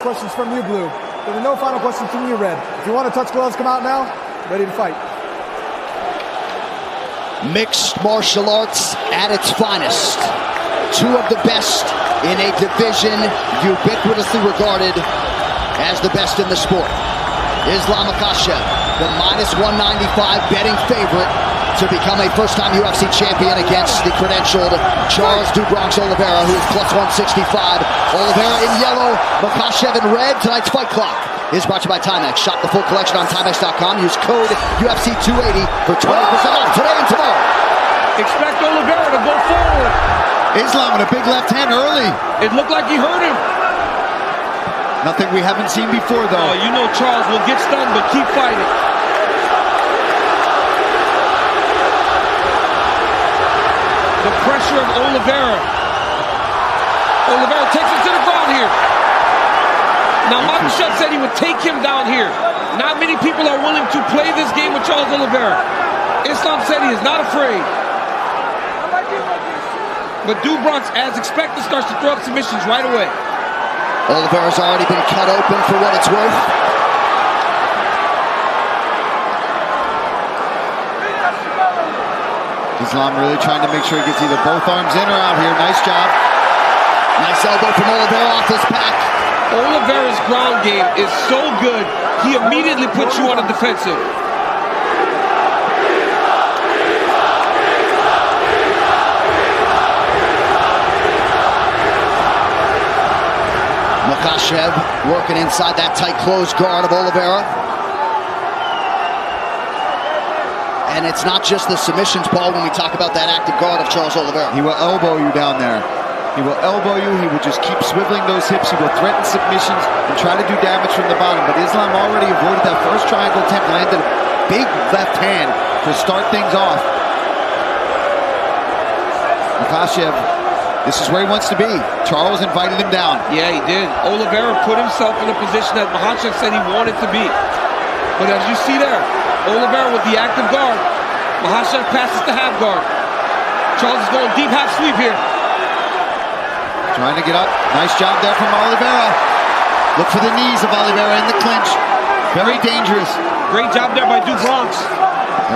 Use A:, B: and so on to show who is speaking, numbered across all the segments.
A: Questions from you, Blue. There are no final questions from you, Red. If you want to touch gloves, come out now. Ready to fight.
B: Mixed martial arts at its finest. Two of the best in a division ubiquitously regarded as the best in the sport. Islam Makhachev, the -195 betting favorite to become a first-time UFC champion against the credentialed Charles "Do Bronx" Oliveira, who is +165. Oliveira in yellow, Makhachev in red. Tonight's Fight Clock is brought to you by Timex. Shop the full collection on Timex.com. Use code UFC280 for 20% off today and tomorrow.
C: Expect Oliveira to go forward.
D: Islam with a big left hand early.
C: It looked like he hurt him.
D: Nothing we haven't seen before, though.
C: Oh, you know Charles will get stunned, but keep fighting. The pressure of Oliveira. Oliveira takes it to the ground here. Now, Makhachev said he would take him down here. Not many people are willing to play this game with Charles Oliveira. Islam said he is not afraid. But Do Bronx, as expected, starts to throw up submissions right away.
B: Oliveira's already been cut open for what it's worth.
D: Islam really trying to make sure he gets either both arms in or out here. Nice job.
B: Nice elbow from Oliveira off his back.
C: Oliveira's ground game is so good, he immediately puts you on the defensive.
B: Makhachev working inside that tight closed guard of Oliveira. And it's not just the submissions, Paul, when we talk about that active guard of Charles Oliveira.
D: He will elbow you down there. He will elbow you. He will just keep swiveling those hips. He will threaten submissions and try to do damage from the bottom. But Islam already avoided that first triangle attempt, landed a big left hand to start things off. Makhachev, this is where he wants to be. Charles invited him down.
C: Yeah, he did. Oliveira put himself in a position that Makhachev said he wanted to be. But as you see there, Oliveira with the active guard. Makhachev passes to half guard. Charles is going deep half sweep here.
D: Trying to get up. Nice job there from Oliveira. Look for the knees of Oliveira in the clinch. Very dangerous.
C: Great job there by Do Bronx.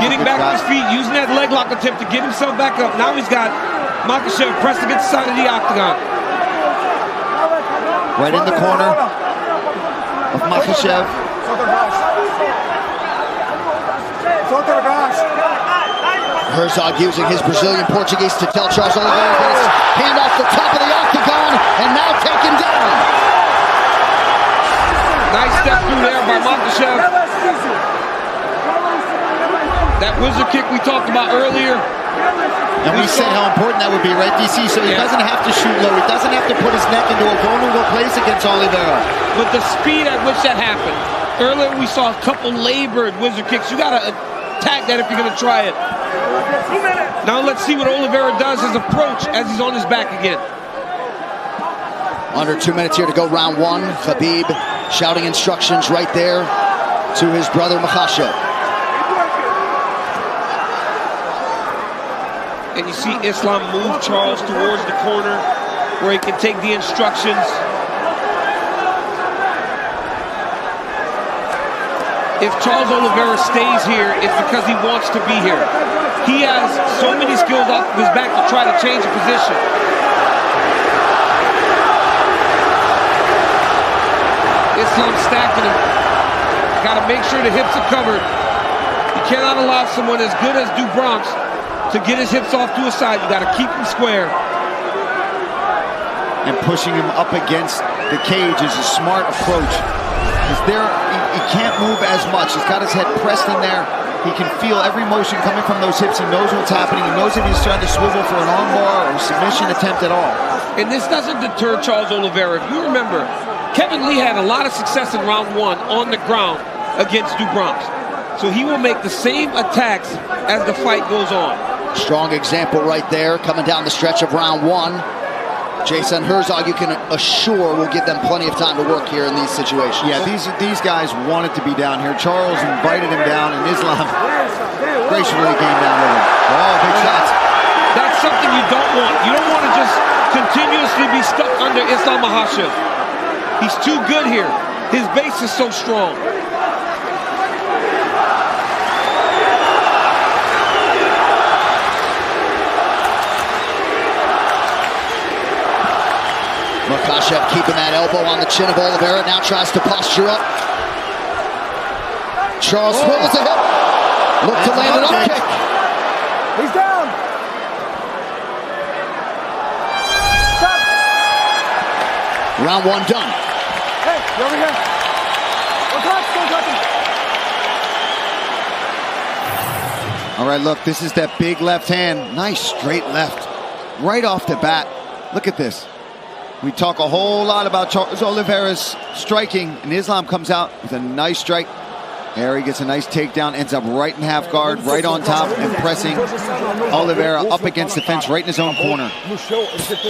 C: Getting back to his feet, using that leg lock attempt to get himself back up. Now he's got Makhachev pressed against the side of the octagon.
D: Right in the corner of Makhachev.
B: Herzog using his Brazilian Portuguese to tell Charles Oliveira that his hand off the top of the octagon and now taken down.
C: Nice step through there by Makhachev. That wizard kick we talked about earlier.
D: And we said how important that would be, right, DC? So he doesn't have to shoot low. He doesn't have to put his neck into a vulnerable place against Oliveira.
C: But the speed at which that happened. Earlier we saw a couple labored wizard kicks. You got to attack that if you're going to try it. Now let's see what Oliveira does, his approach as he's on his back again.
B: Under 2 minutes here to go, round one. Khabib shouting instructions right there to his brother Makhachev.
C: And you see Islam move Charles towards the corner where he can take the instructions. If Charles Oliveira stays here, it's because he wants to be here. He has so many skills off of his back to try to change the position. Islam stacking him. Got to make sure the hips are covered. You cannot allow someone as good as Do Bronx to get his hips off to his side. You got to keep him square.
D: And pushing him up against the cage is a smart approach. Because there, he can't move as much. He's got his head pressed in there. He can feel every motion coming from those hips. He knows what's happening. He knows if he's trying to swivel for an armbar or submission attempt at all.
C: And this doesn't deter Charles Oliveira. If you remember, Kevin Lee had a lot of success in round one on the ground against Do Bronx. So he will make the same attacks as the fight goes on.
B: Strong example right there coming down the stretch of round one. Jason Herzog, you can assure, will give them plenty of time to work here in these situations.
D: Yeah, these guys wanted to be down here. Charles invited him down, and Islam gracefully came down with him. Oh, big shots.
C: That's something you don't want. You don't want to just continuously be stuck under Islam Makhachev. He's too good here. His base is so strong.
B: Makhachev keeping that elbow on the chin of Oliveira. Now tries to posture up. Charles swivels the hip. Look to land an up kick.
A: He's down. Stop.
B: Round 1 done.
A: Hey, you over here. Don't touch him.
D: All right, look, this is that big left hand. Nice straight left. Right off the bat. Look at this. We talk a whole lot about Charles Oliveira's striking, and Islam comes out with a nice strike. Harry gets a nice takedown, ends up right in half guard, right on top, and pressing Oliveira up against the fence, right in his own corner.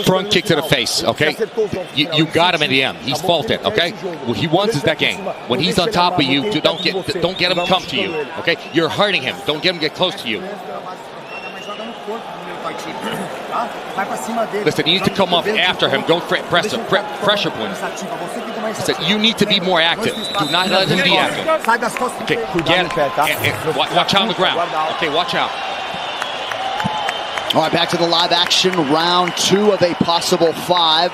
E: Front kick to the face, okay? You got him in the end. He's faulted, okay? What he wants is that game. When he's on top of you, don't get him to come to you, okay? You're hurting him. Don't get him to get close to you. Listen, you need to come up after him. Don't pressure point. Listen, you need to be more active. Do not let him be active. Okay, watch out on the ground. Okay, watch out.
B: All right, back to the live action. Round 2 of a possible 5.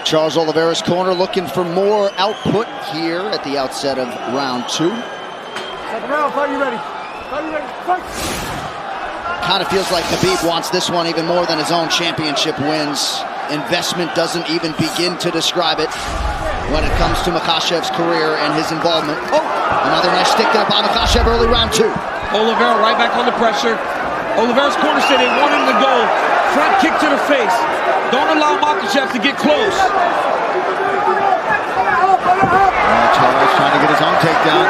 B: Charles Oliveira's corner looking for more output here at the outset of round 2.
A: Second round, fight you ready. Fight you ready. Fight.
B: Kind of feels like Khabib wants this one even more than his own championship wins. Investment doesn't even begin to describe it when it comes to Makhachev's career and his involvement. Oh, another nice stick there by Makhachev early round 2.
C: Oliveira right back on the pressure. Oliveira's corner said they want him to go. Front kick to the face. Don't allow Makhachev to get close.
D: Charles trying to get his own takedown.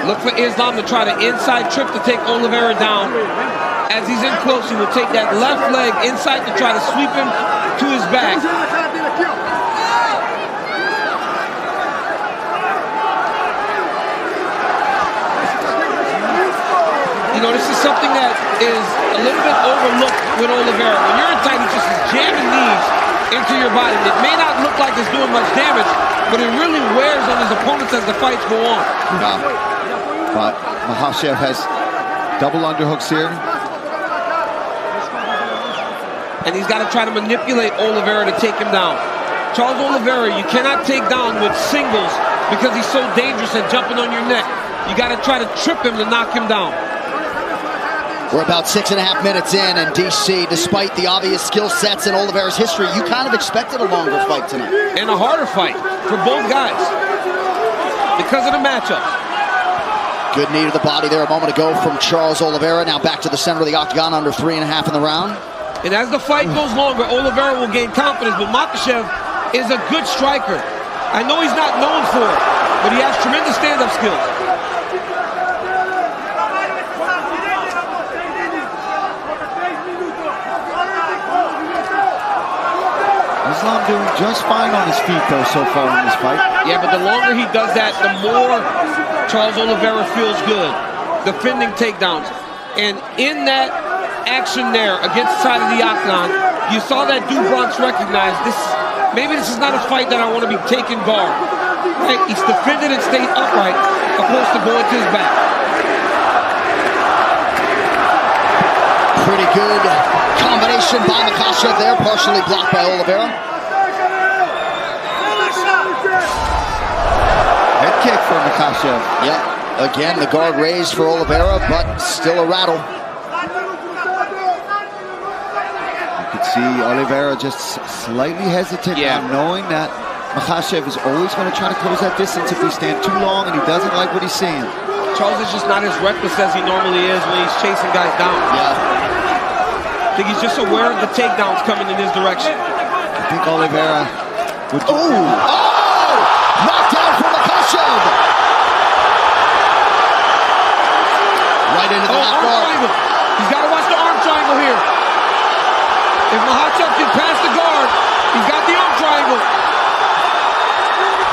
C: Look for Islam to try the inside trip to take Oliveira down. As he's in close, he will take that left leg inside to try to sweep him to his back. You know, this is something that is a little bit overlooked with Oliveira. When you're in tight, he's just jamming knees into your body. It may not look like it's doing much damage, but it really wears on his opponents as the fights go on.
D: But Makhachev has double underhooks here.
C: And he's got to try to manipulate Oliveira to take him down. Charles Oliveira, you cannot take down with singles because he's so dangerous at jumping on your neck. You got to try to trip him to knock him down.
B: We're about 6.5 minutes in DC. Despite the obvious skill sets in Oliveira's history, you kind of expected a longer fight tonight.
C: And a harder fight for both guys because of the matchup.
B: Good knee to the body there a moment ago from Charles Oliveira. Now back to the center of the octagon, under 3.5 in the round.
C: And as the fight goes longer, Oliveira will gain confidence, but Makhachev is a good striker. I know he's not known for it, but he has tremendous stand-up skills.
D: Islam doing just fine on his feet, though, so far in this fight.
C: Yeah, but the longer he does that, the more Charles Oliveira feels good, defending takedowns. And in that action there against the side of the octagon, you saw that Du Bronx recognize this. Maybe this is not a fight that I want to be taking guard. Right? He's defended and stayed upright, opposed to going to his back.
B: Pretty good combination by Makhachev there, partially blocked by Oliveira.
D: Head kick for Makhachev.
B: Yep. Again, the guard raised for Oliveira, but still a rattle.
D: You could see Oliveira just slightly hesitant now, knowing that Makhachev is always going to try to close that distance if we stand too long, and he doesn't like what he's seeing.
C: Charles is just not as reckless as he normally is when he's chasing guys down.
B: Yeah.
C: I think he's just aware of the takedowns coming in his direction.
D: I think Oliveira would...
B: Knockdown for Makhachev! Right into the left guard.
C: He's got to watch the arm triangle here. If Makhachev can pass the guard, he's got the arm triangle.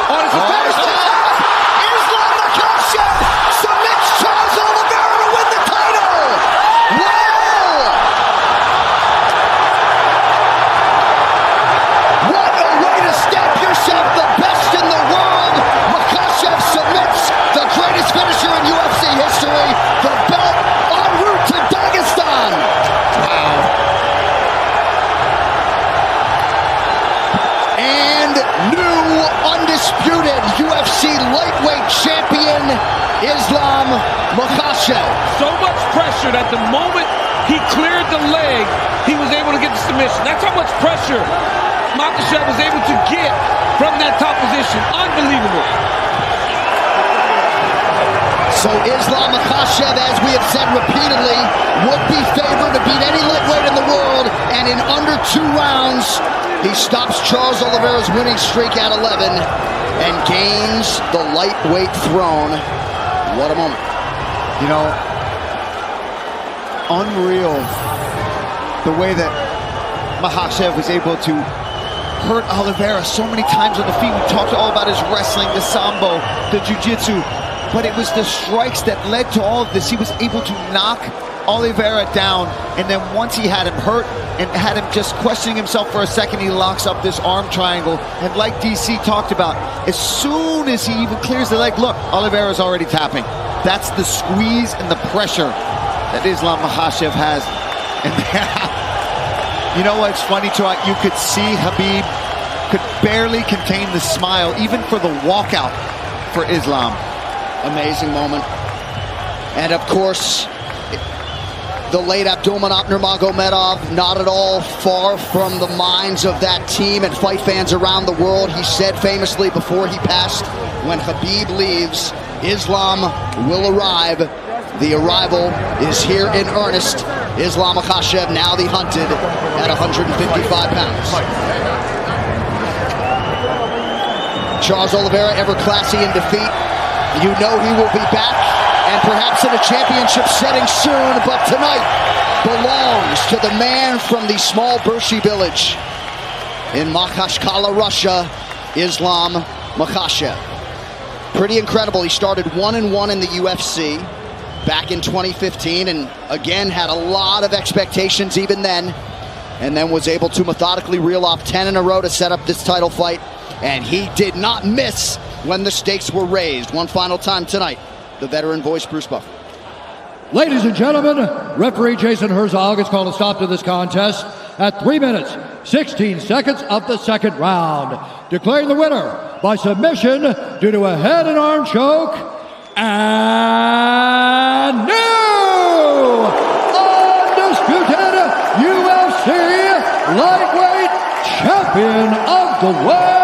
C: Oh, this is
B: First time, Islam Makhachev submits Charles Oliveira to win the title! Wow! Islam Makhachev.
C: So much pressure that the moment he cleared the leg, he was able to get the submission. That's how much pressure Makhachev was able to get from that top position. Unbelievable.
B: So Islam Makhachev, as we have said repeatedly, would be favored to beat any lightweight in the world, and in under 2 rounds, he stops Charles Oliveira's winning streak at 11 and gains the lightweight throne. What a moment.
D: You know, unreal the way that Makhachev was able to hurt Oliveira so many times on the feet. We talked all about his wrestling, the sambo, the jiu-jitsu, but it was the strikes that led to all of this. He was able to knock Oliveira down, and then once he had him hurt and had him just questioning himself for a second, he locks up this arm triangle. And like DC talked about, as soon as he even clears the leg, look, Oliveira's already tapping. That's the squeeze and the pressure that Islam Makhachev has. And you know what's funny, too? You could see Khabib could barely contain the smile, even for the walkout for Islam.
B: Amazing moment. And of course, the late Abdulmanap Nurmagomedov, not at all far from the minds of that team and fight fans around the world. He said famously before he passed, when Khabib leaves, Islam will arrive. The arrival is here in earnest. Islam Makhachev, now the hunted, at 155 pounds. Charles Oliveira, ever classy in defeat. You know he will be back, and perhaps in a championship setting soon, but tonight belongs to the man from the small Bershi village in Makhachkala, Russia, Islam Makhachev. Pretty incredible. He started 1-1 in the UFC back in 2015, and again had a lot of expectations even then, and then was able to methodically reel off 10 in a row to set up this title fight, and he did not miss when the stakes were raised. One final time tonight, the veteran voice, Bruce Buffer.
F: Ladies and gentlemen, referee Jason Herzog has called a stop to this contest at 3 minutes, 16 seconds of the second round, declaring the winner by submission due to a head and arm choke, and new undisputed UFC lightweight champion of the world,